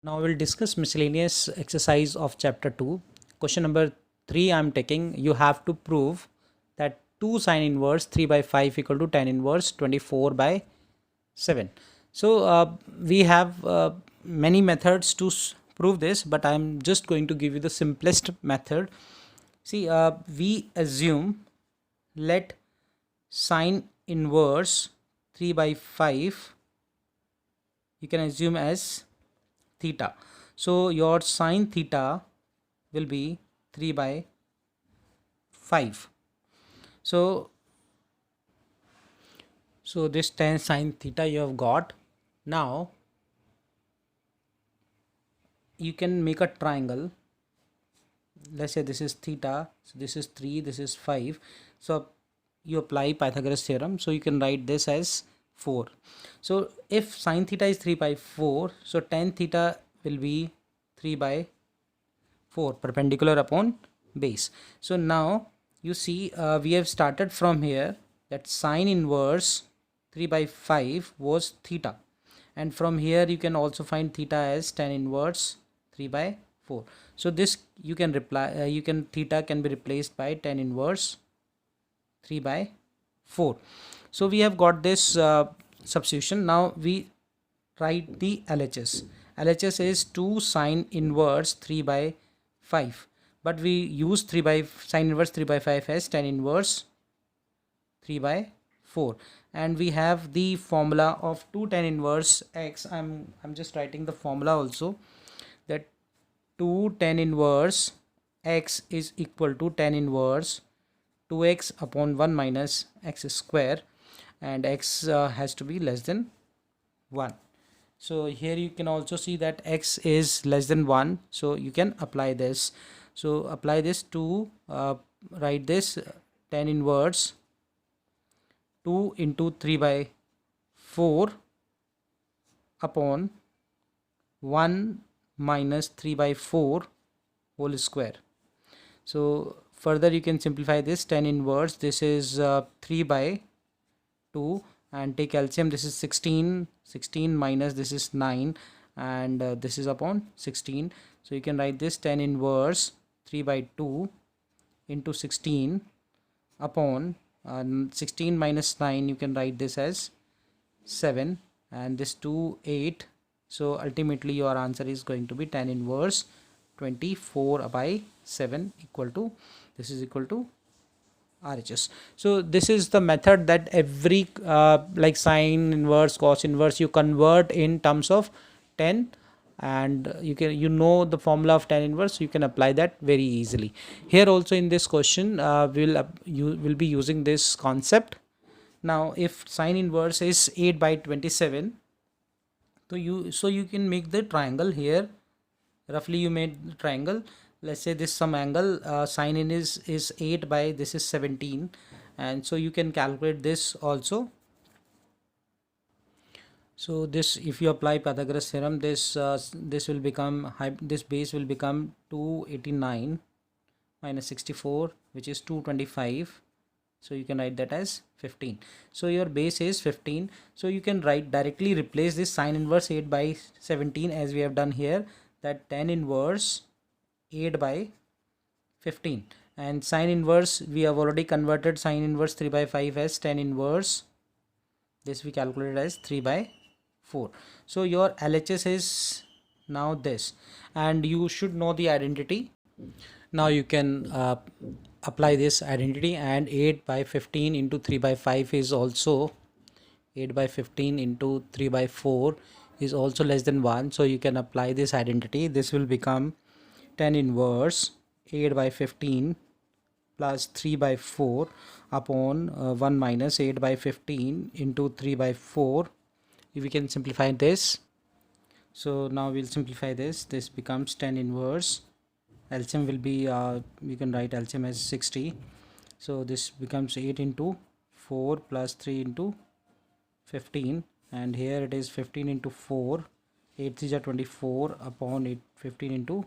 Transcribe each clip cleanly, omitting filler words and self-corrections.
Now we'll discuss miscellaneous exercise of chapter 2. Question number 3 I'm taking. You have to prove that 2 sine inverse 3 by 5 equal to tan inverse 24 by 7. So we have many methods to prove this, but I'm just going to give you the simplest method. See, we assume, let sine inverse 3 by 5, you can assume as theta. So your sine theta will be 3 by 5. So this tan sine theta you have got. Now you can make a triangle. Let's say this is theta, so this is 3, this is 5. So you apply Pythagoras theorem, so you can write this as 4. So if sine theta is 3 by 4, so tan theta will be 3 by 4 perpendicular upon base. So now you see we have started from here that sine inverse 3 by 5 was theta, and from here you can also find theta as tan inverse 3 by 4. So this you can theta can be replaced by tan inverse 3 by 4. So we have got this substitution. Now we write the LHS. LHS is 2 sine inverse 3 by 5, but we use 3 by sine inverse 3 by 5 as tan inverse 3 by 4, and we have the formula of 2 tan inverse x. I'm just writing the formula also, that 2 tan inverse x is equal to tan inverse 2x upon 1 minus x square, and x has to be less than 1. So here you can also see that x is less than 1, so you can apply this. So apply this to write this tan inverse 2 into 3 by 4 upon 1 minus 3 by 4 whole square. So further you can simplify this. Tan inverse, this is 3 by 2, and take LCM. This is 16 minus this is 9, and this is upon 16. So you can write this tan inverse 3 by 2 into 16 upon 16 minus 9, you can write this as 7, and this 2 8. So ultimately your answer is going to be tan inverse 24 by 7 equal to, this is equal to RHS. So this is the method that every like sine inverse, cos inverse, you convert in terms of 10, and you know the formula of tan inverse, so you can apply that very easily. Here also in this question you will be using this concept. Now if sine inverse is 8 by 27, so you can make the triangle here. Roughly you made the triangle. Let's say this some angle, sine in is 8 by this is 17, and so you can calculate this also. So this, if you apply Pythagoras theorem, this will become this base will become 289 minus 64, which is 225. So you can write that as 15. So your base is 15. So you can write directly, replace this sine inverse 8 by 17 as we have done here, that tan inverse 8 by 15, and sine inverse we have already converted sine inverse 3 by 5 as tan inverse, this we calculated as 3 by 4. So your LHS is now this, and you should know the identity. Now you can apply this identity, and 8 by 15 into 3 by 5 is also 8 by 15 into 3 by 4 is also less than 1. So you can apply this identity. This will become tan inverse 8 by 15 plus 3 by 4 upon 1 minus 8 by 15 into 3 by 4. If we can simplify this, so now we'll simplify this becomes tan inverse, LCM will be you can write LCM as 60. So this becomes 8 into 4 plus 3 into 15, and here it is 15 into 4, 8 is 24 upon 8 15 into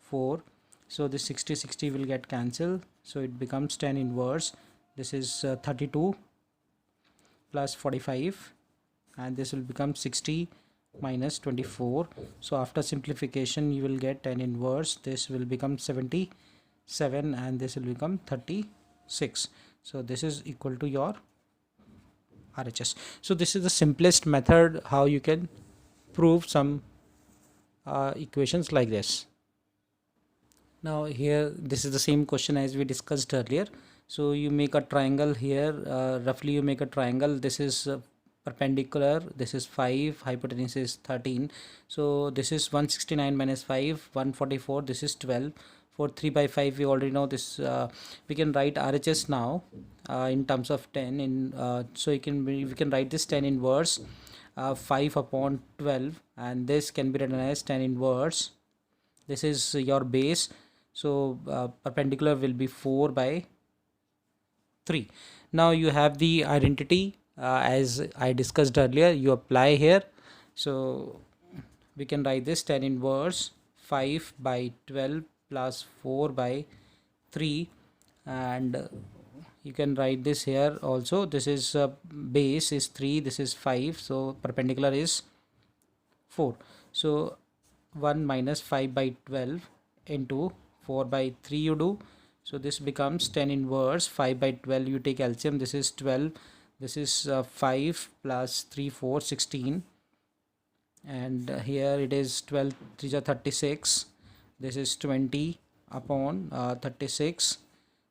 4. So this 60 will get cancelled, so it becomes tan inverse, this is 32 plus 45, and this will become 60 minus 24. So after simplification you will get tan inverse, this will become 77 and this will become 36. So this is equal to your RHS. So this is the simplest method how you can prove some equations like this. Now here this is the same question as we discussed earlier. So you make a triangle here, roughly you make a triangle. This is perpendicular, this is 5, hypotenuse is 13. So this is 169 minus 5, 144, this is 12. For 3 by 5 we already know this. We can write RHS now in terms of 10 in so we can write this tan inverse 5 upon 12, and this can be written as tan inverse, this is your base. So perpendicular will be 4 by 3. Now you have the identity as I discussed earlier, you apply here. So we can write this tan inverse 5 by 12 plus 4 by 3, and you can write this here also. This is base is 3, this is 5, so perpendicular is 4. So 1 minus 5 by 12 into 4 by 3 you do. So this becomes tan inverse 5 by 12, you take LCM, this is 12, this is 5 plus 3 4 16, and here it is 12 3 are 36, this is 20 upon 36.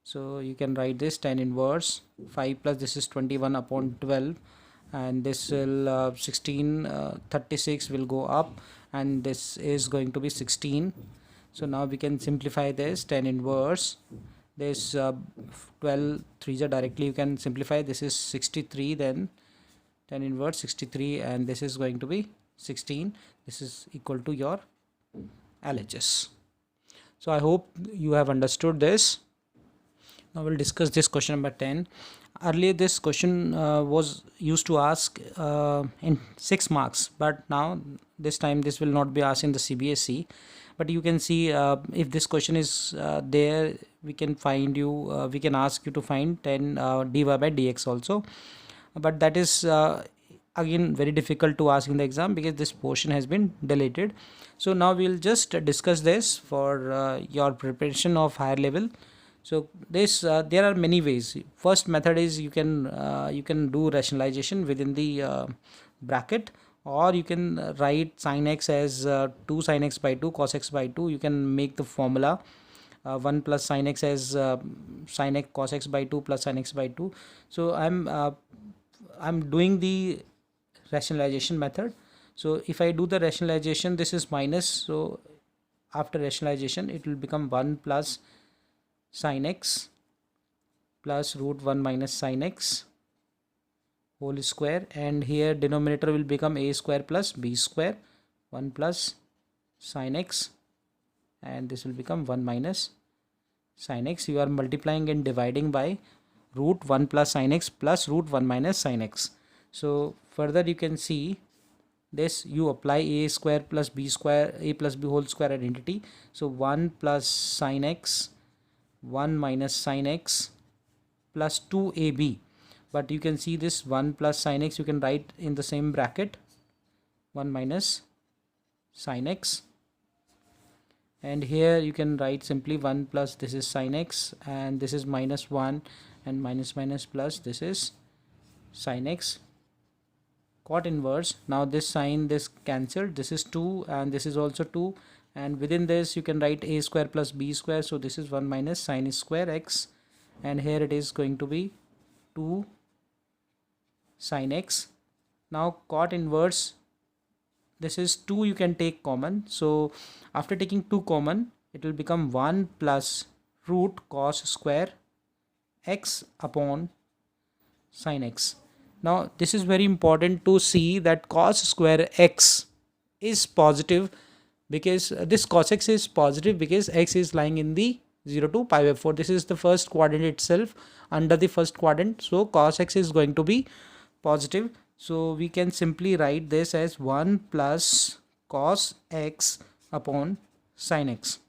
So you can write this tan inverse 5 plus this is 21 upon 12, and this will 16 36 will go up, and this is going to be 16. So now we can simplify this tan inverse, this 12 3s are directly you can simplify, this is 63, then tan inverse 63, and this is going to be 16, this is equal to your LHS. So I hope you have understood this. Now we'll discuss this question number 10. Earlier this question was used to ask in 6 marks, but now this time this will not be asked in the CBSE. But you can see if this question is there, we can find you, we can ask you to find 10 dy by dx also. But that is again very difficult to ask in the exam because this portion has been deleted. So now we'll just discuss this for your preparation of higher level. So this there are many ways. First method is you can do rationalization within the bracket, or you can write sin x as 2 sin x by 2 cos x by 2. You can make the formula 1 plus sin x as sin x cos x by 2 plus sin x by 2. So I'm doing the rationalization method. So if I do the rationalization, this is minus, so after rationalization it will become 1 plus sin x plus root 1 minus sin x whole square, and here denominator will become a square plus b square, 1 plus sin x, and this will become 1 minus sin x. You are multiplying and dividing by root 1 plus sin x plus root 1 minus sin x. So further you can see this, you apply a square plus b square, a plus b whole square identity. So 1 plus sin x 1 minus sin x plus 2ab, but you can see this 1 plus sin x you can write in the same bracket 1 minus sin x, and here you can write simply 1 plus this is sin x, and this is minus 1, and minus minus plus this is sin x. Cot inverse, now this sign this cancelled, this is 2 and this is also 2, and within this you can write a square plus b square, so this is 1 minus sin square x, and here it is going to be 2 sin x. Now cot inverse, this is 2 you can take common, so after taking 2 common it will become 1 plus root cos square x upon sin x. Now this is very important to see that cos square x is positive, because this cos x is positive because x is lying in the 0 to pi by 4. This is the first quadrant itself, under the first quadrant, so cos x is going to be positive. So we can simply write this as 1 plus cos x upon sin x.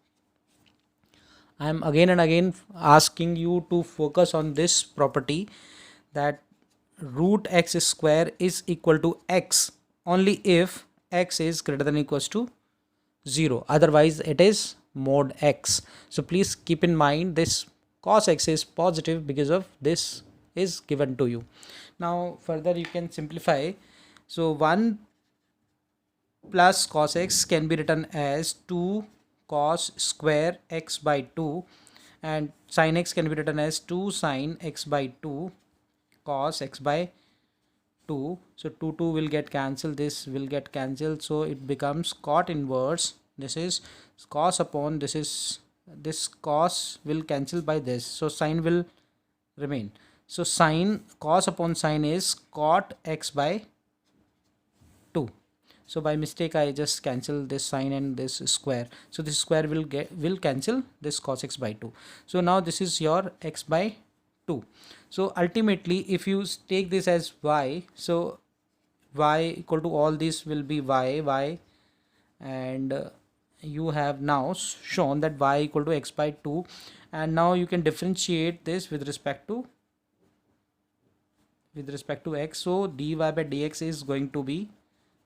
I am again and again asking you to focus on this property, that root x square is equal to x only if x is greater than or equals to 0, otherwise it is mod x. So please keep in mind this cos x is positive because of this is given to you. Now further you can simplify. So 1 plus cos x can be written as 2 cos square x by 2, and sin x can be written as 2 sin x by 2 cos x by 2. So 2 will get cancelled, this will get cancelled, so it becomes cot inverse. This is cos upon this is this cos will cancel by this, so sin will remain. So sin cos upon sin is cot x by 2. So by mistake I just cancel this sign and this square, so this square will cancel this cos x by 2. So now this is your x by 2. So ultimately if you take this as y, so y equal to all this will be y, and you have now shown that y equal to x by 2, and now you can differentiate this with respect to x. So dy by dx is going to be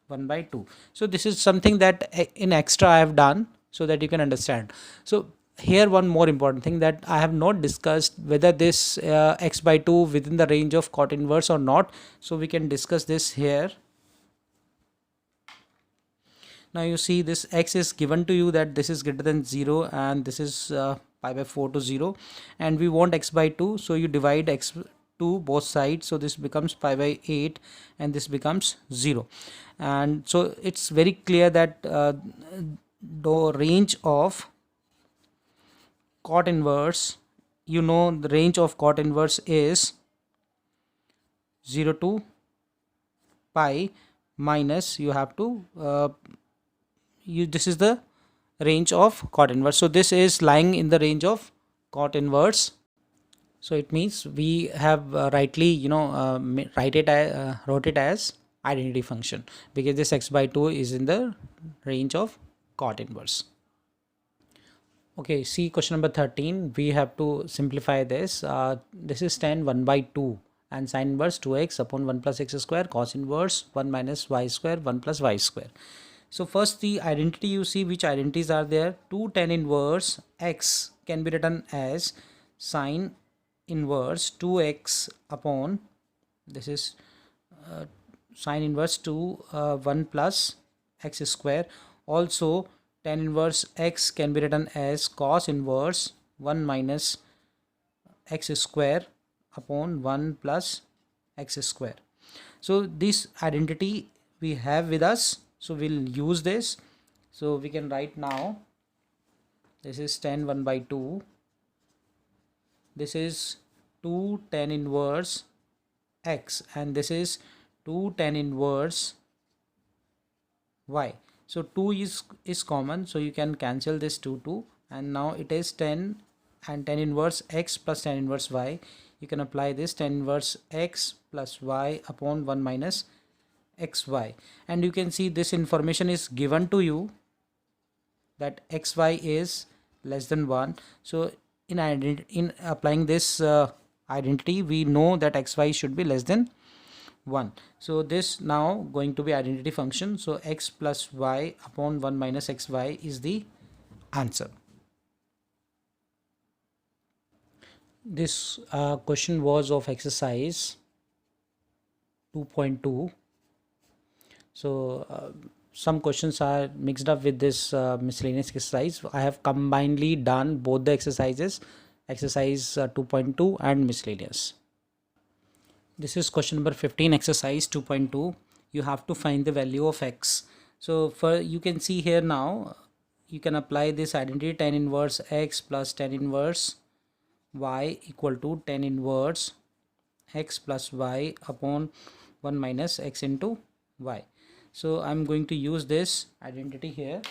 1 by 2. So this is something that in extra I have done so that you can understand. So here one more important thing that I have not discussed, whether this x by 2 within the range of cot inverse or not. So we can discuss this here. Now you see this x is given to you that this is greater than 0 and this is pi by 4 to 0, and we want x by 2, so you divide x to both sides, so this becomes pi by 8 and this becomes 0. And so it's very clear that the range of cot inverse, you know, the range of cot inverse is 0 to pi minus, you have to this is the range of cot inverse, so this is lying in the range of cot inverse. So it means we have rightly wrote it as identity function, because this x by 2 is in the range of cot inverse. Okay, see question number 13. We have to simplify this. This is tan 1 by 2 and sin inverse 2x upon 1 plus x square cos inverse 1 minus y square 1 plus y square. So first the identity, you see which identities are there. 2 tan inverse x can be written as sin inverse 2x upon, this is sin inverse 1 plus x square. Also tan inverse x can be written as cos inverse 1 minus x square upon 1 plus x square. So this identity we have with us, so we'll use this. So we can write now, this is tan 1 by 2, this is 2 tan inverse x, and this is 2 tan inverse y. So 2 is common, so you can cancel this 2, and now it is 10 and tan inverse x plus tan inverse y. You can apply this tan inverse x plus y upon 1 minus xy, and you can see this information is given to you that xy is less than 1. So in applying this identity, we know that xy should be less than 1. So this now going to be identity function. So x plus y upon 1 minus xy is the answer. This question was of exercise 2.2. So some questions are mixed up with this miscellaneous exercise. I have combinedly done both the exercises, exercise 2.2 and miscellaneous. This is question number 15, exercise 2.2. You have to find the value of x. So for you can see here now, you can apply this identity tan inverse x plus tan inverse y equal to tan inverse x plus y upon 1 minus x into y. So I'm going to use this identity here.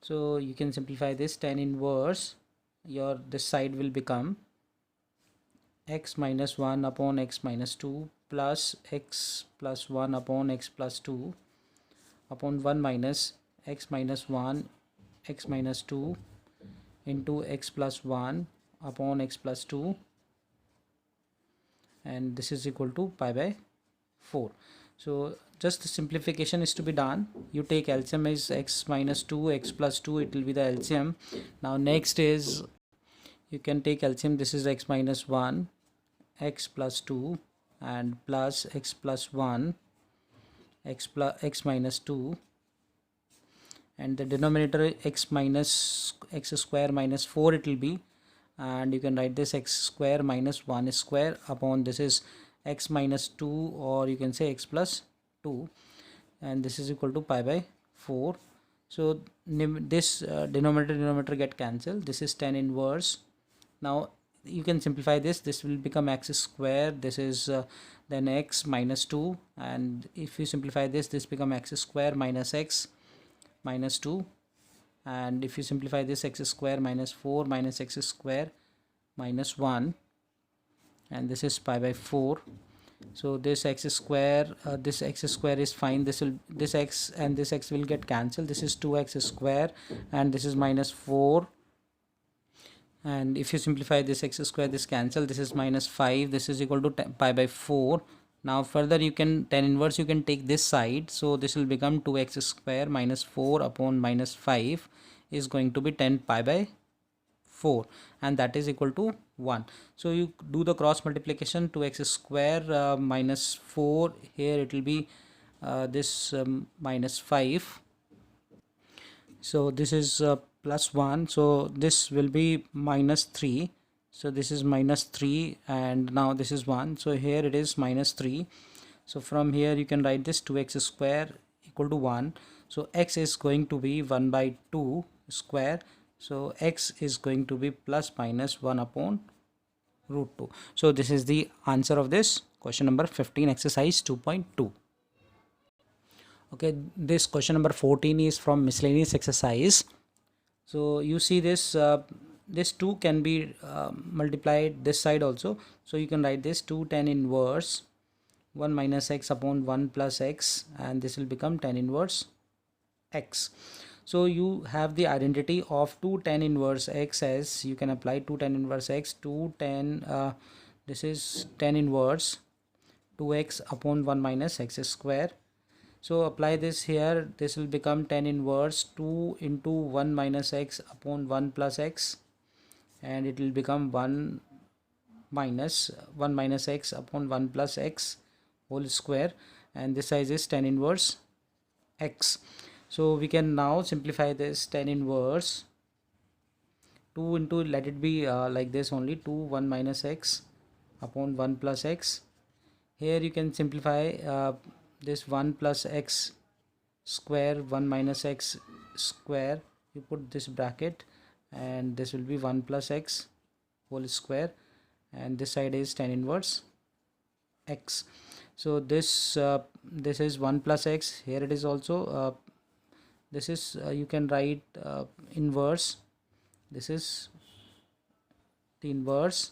So you can simplify this tan inverse, your this side will become x minus 1 upon x minus 2 plus x plus 1 upon x plus 2 upon 1 minus x minus 1 x minus 2 into x plus 1 upon x plus 2, and this is equal to pi by 4. So just the simplification is to be done. You take LCM is x minus 2, x plus 2, it will be the LCM. Now next is you can take LCM, this is x minus 1, x plus 2 and plus x plus 1, x minus 2, and the denominator x minus x square minus 4 it will be, and you can write this x square minus 1 square upon this is x minus 2, or you can say x plus 2, and this is equal to pi by 4. So this denominator get cancelled. This is tan inverse. Now you can simplify this will become x square, this is then x minus 2, and if you simplify this become x square minus x minus 2, and if you simplify this x square minus 4 minus x square minus 1, and this is pi by 4. So this x square is fine, this x and this x will get cancelled, this is 2x square and this is minus 4, and if you simplify this x square, this cancel, this is minus 5, this is equal to pi by 4. Now further you can tan inverse, you can take this side, so this will become 2x square minus 4 upon minus 5 is going to be 10 pi by 4, and that is equal to 1. So you do the cross multiplication, 2x square minus 4, here it will be this minus 5, so this is plus 1, so this will be minus 3, so this is minus 3, and now this is 1, so here it is minus 3. So from here you can write this 2x square equal to 1, so x is going to be 1 by 2 square, so x is going to be plus minus 1 upon root 2. So this is the answer of this question number 15, exercise 2.2. Okay, this question number 14 is from miscellaneous exercise. So you see this this 2 can be multiplied this side also, so you can write this 2 tan inverse 1 minus x upon 1 plus x, and this will become tan inverse x. So you have the identity of 2 tan inverse x as you can apply 2 tan inverse x, 2 tan this is tan inverse 2x upon 1 minus x square. So apply this here, this will become tan inverse 2 into 1 minus x upon 1 plus x, and it will become 1 minus x upon 1 plus x whole square, and this size is tan inverse x. So we can now simplify this tan inverse 2 into, let it be like this only, 2 1 minus x upon 1 plus x. Here you can simplify this 1 plus x square 1 minus x square, you put this bracket, and this will be 1 plus x whole square, and this side is tan inverse x. So this this is 1 plus x, here it is also this is you can write inverse, this is the inverse.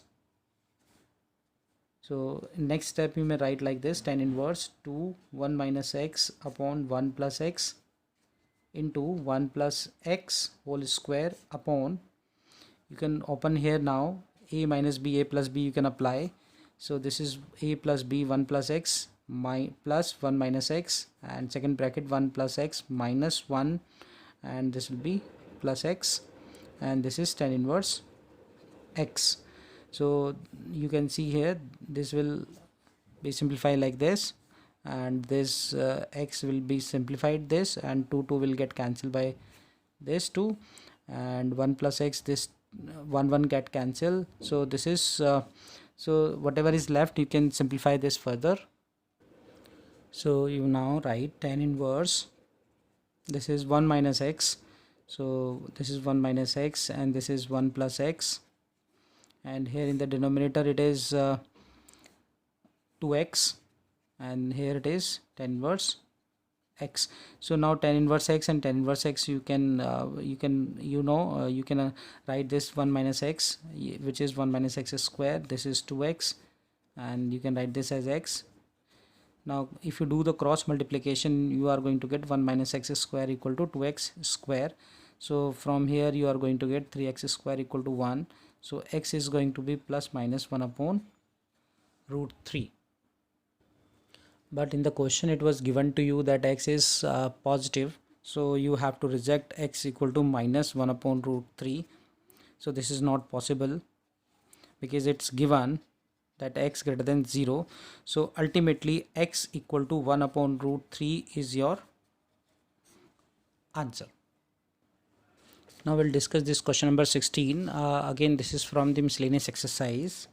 So next step you may write like this, tan inverse 2 1 minus x upon 1 plus x into 1 plus x whole square upon, you can open here now, a minus b, a plus b you can apply. So this is a plus b 1 plus x plus 1 minus x, and second bracket 1 plus x minus 1, and this will be plus x, and this is tan inverse x. So you can see here this will be simplified like this, and this x will be simplified this, and 2 will get cancelled by this 2, and 1 plus x, this 1 get cancelled. So this is so whatever is left you can simplify this further. So you now write tan inverse, this is 1 minus x, so this is 1 minus x, and this is 1 plus x, and here in the denominator it is 2x, and here it is tan inverse x. So now tan inverse x and tan inverse x you can write this 1 minus x, which is 1 minus x square, this is 2x, and you can write this as x. Now if you do the cross multiplication, you are going to get 1 minus x square equal to 2x square. So from here you are going to get 3x square equal to 1. So x is going to be plus minus 1 upon root 3. but in the question it was given to you that x is positive, so you have to reject x equal to minus 1 upon root 3. So this is not possible because it's given that x greater than 0. So ultimately x equal to 1 upon root 3 is your answer. Now we'll discuss this question number 16. Again, this is from the miscellaneous exercise.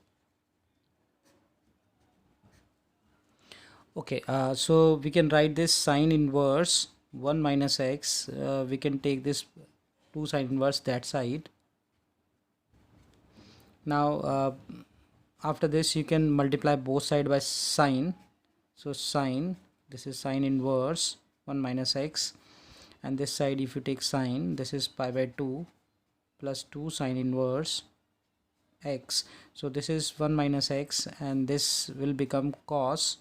Okay, so we can write this sine inverse 1 minus x. We can take this 2 sine inverse that side. Now after this you can multiply both side by sine. So sine, this is sine inverse 1 minus x, and this side if you take sine, this is pi by 2 plus 2 sine inverse x. So this is 1 minus x, and this will become cos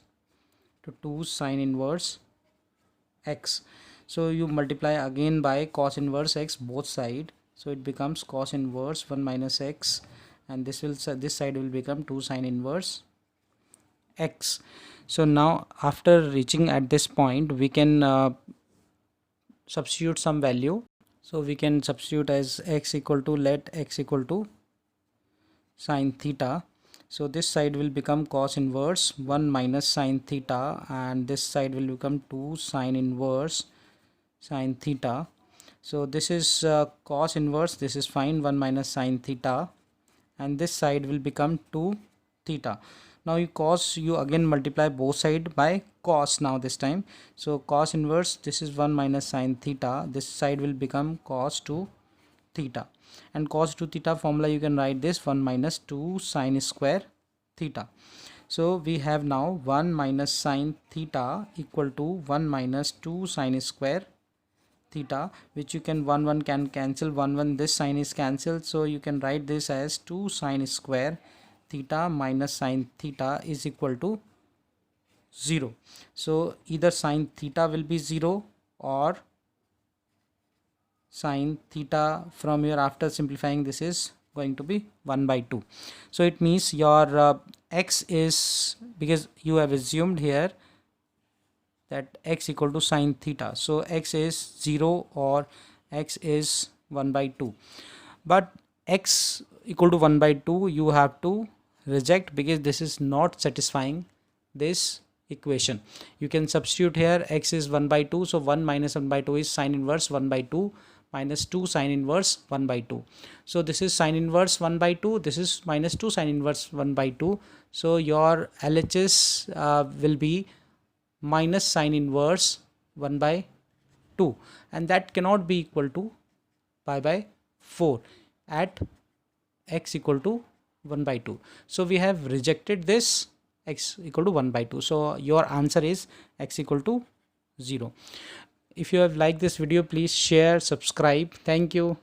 to 2 sine inverse x. So you multiply again by cos inverse x both side, so it becomes cos inverse 1 minus x, and this side will become 2 sine inverse x. So now after reaching at this point, we can substitute some value. So we can substitute as x equal to, let x equal to sine theta. So this side will become cos inverse 1 minus sine theta, and this side will become 2 sine inverse sine theta. So this is cos inverse, this is fine, 1 minus sine theta, and this side will become 2 theta. Now you again multiply both side by cos now this time. So cos inverse, this is 1 minus sine theta, this side will become cos 2 theta, and cos 2 theta formula you can write this 1 minus 2 sine square theta. So we have now 1 minus sine theta equal to 1 minus 2 sine square theta, which you can 1 can cancel, 1 this sine is cancelled, so you can write this as 2 sine square theta minus sine theta is equal to 0. So either sine theta will be 0 or sine theta from here, after simplifying, this is going to be 1 by 2. So it means your x is, because you have assumed here that x equal to sine theta, so x is 0 or x is 1 by 2, but x equal to 1 by 2 you have to reject because this is not satisfying this equation. You can substitute here, x is 1 by 2, so 1 minus 1 by 2 is sine inverse 1 by 2 minus 2 sine inverse 1 by 2. So this is sine inverse 1 by 2, this is minus 2 sine inverse 1 by 2. So your LHS will be minus sine inverse 1 by 2, and that cannot be equal to pi by 4 at x equal to 1 by 2. So we have rejected this x equal to 1 by 2. So your answer is x equal to 0. If you have liked this video, please share, subscribe. Thank you.